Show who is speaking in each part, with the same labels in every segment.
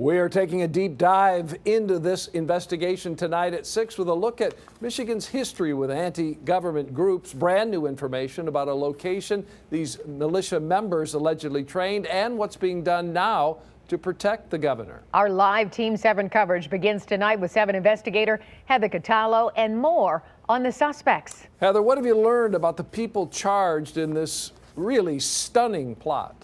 Speaker 1: We are taking a deep dive into this investigation tonight at 6 with a look at Michigan's history with anti-government groups, brand new information about a location these militia members allegedly trained, and what's being done now to protect the governor.
Speaker 2: Our live Team 7 coverage begins tonight with 7 investigator Heather Catallo and more on the suspects.
Speaker 1: Heather, what have you learned about the people charged in this really stunning plot?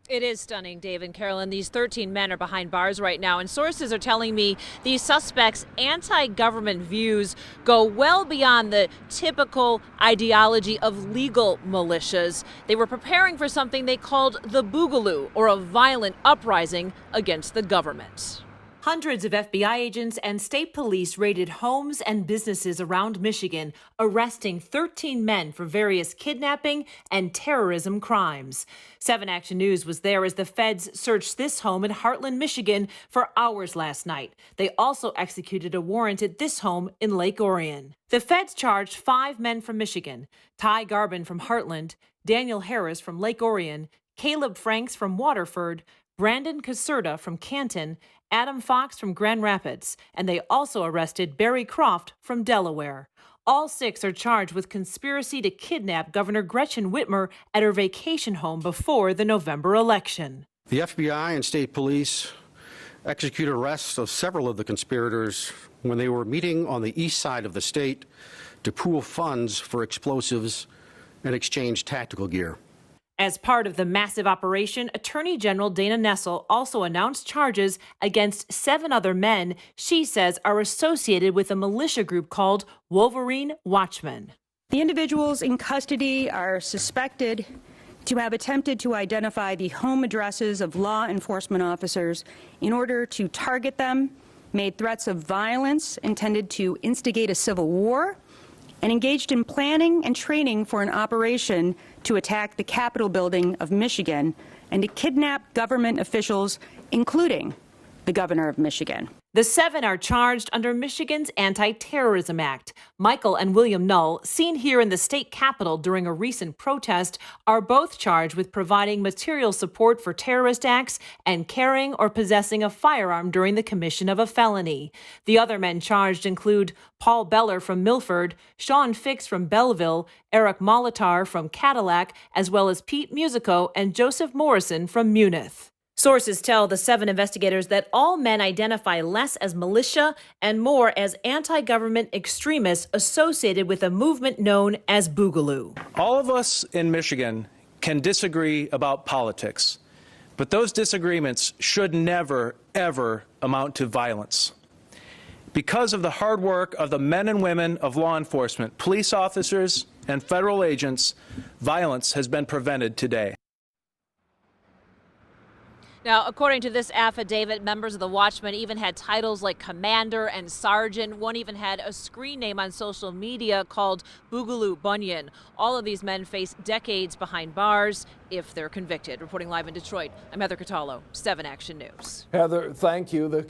Speaker 3: It is stunning, Dave and Carolyn. These 13 men are behind bars right now, and sources are telling me these suspects' anti-government views go well beyond the typical ideology of legal militias. They were preparing for something they called the Boogaloo, or a violent uprising against the government. Hundreds of FBI agents and state police raided homes and businesses around Michigan, arresting 13 men for various kidnapping and terrorism crimes. 7 Action News was there as the feds searched this home in Heartland, Michigan for hours last night. They also executed a warrant at this home in Lake Orion. The feds charged 5 men from Michigan: Ty Garbin from Heartland, Daniel Harris from Lake Orion, Caleb Franks from Waterford, Brandon Caserta from Canton, Adam Fox from Grand Rapids, and they also arrested Barry Croft from Delaware. All 6 are charged with conspiracy to kidnap Governor Gretchen Whitmer at her vacation home before the November election.
Speaker 4: The FBI and state police executed arrests of several of the conspirators when they were meeting on the east side of the state to pool funds for explosives and exchange tactical gear.
Speaker 3: As part of the massive operation, Attorney General Dana Nessel also announced charges against 7 other men she says are associated with a militia group called Wolverine Watchmen.
Speaker 5: The individuals in custody are suspected to have attempted to identify the home addresses of law enforcement officers in order to target them, made threats of violence intended to instigate a civil war, and engaged in planning and training for an operation to attack the Capitol building of Michigan and to kidnap government officials, including the governor of Michigan.
Speaker 3: The 7 are charged under Michigan's Anti-Terrorism Act. Michael and William Null, seen here in the state capitol during a recent protest, are both charged with providing material support for terrorist acts and carrying or possessing a firearm during the commission of a felony. The other men charged include Paul Beller from Milford, Sean Fix from Belleville, Eric Molitar from Cadillac, as well as Pete Musico and Joseph Morrison from Munith. Sources tell the 7 investigators that all men identify less as militia and more as anti-government extremists associated with a movement known as Boogaloo.
Speaker 6: All of us in Michigan can disagree about politics, but those disagreements should never, ever amount to violence. Because of the hard work of the men and women of law enforcement, police officers, and federal agents, violence has been prevented today.
Speaker 3: Now, according to this affidavit, members of the Watchmen even had titles like Commander and Sergeant. One even had a screen name on social media called Boogaloo Bunyan. All of these men face decades behind bars if they're convicted. Reporting live in Detroit, I'm Heather Catallo, 7 Action News.
Speaker 1: Heather, thank you. The